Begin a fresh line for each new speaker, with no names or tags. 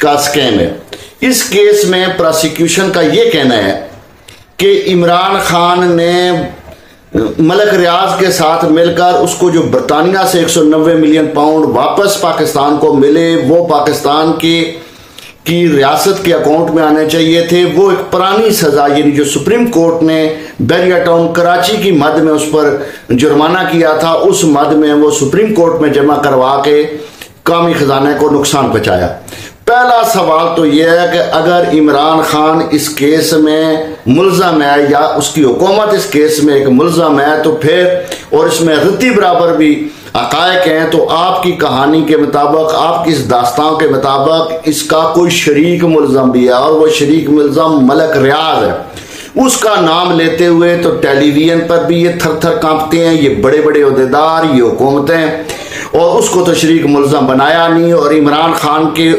का स्कैम है। इस केस में प्रोसिक्यूशन का यह कहना है कि इमरान खान ने मलक रियाज के साथ मिलकर उसको जो बरतानिया से 190 मिलियन पाउंड वापस पाकिस्तान को मिले वो पाकिस्तान की रियासत के अकाउंट में आने चाहिए थे, वो एक पुरानी सजा यानी जो सुप्रीम कोर्ट ने बैरिया टाउन कराची की मद में उस पर जुर्माना किया था, उस मद में वो सुप्रीम कोर्ट में जमा करवा के कौमी खजाने को नुकसान पहुंचाया। पहला सवाल तो यह है कि अगर इमरान खान इस केस में मुल्ज़म है या उसकी हुकूमत इस केस में एक मुल्ज़म है तो फिर, और इसमें रत्ती बराबर भी हक़ाइक़ हैं, तो आपकी कहानी के मुताबिक, आपकी इस दास्तान के मुताबिक इसका कोई शरीक मुल्ज़म भी है और वो शरीक मुल्ज़म मलक रियाज है। उसका नाम लेते हुए तो टेलीविजन पर भी ये थर थर कांपते हैं, ये बड़े बड़े ओहदेदार, ये हुकूमतें, और उसको तो शरीक मुल्ज़म बनाया नहीं। और इमरान खान के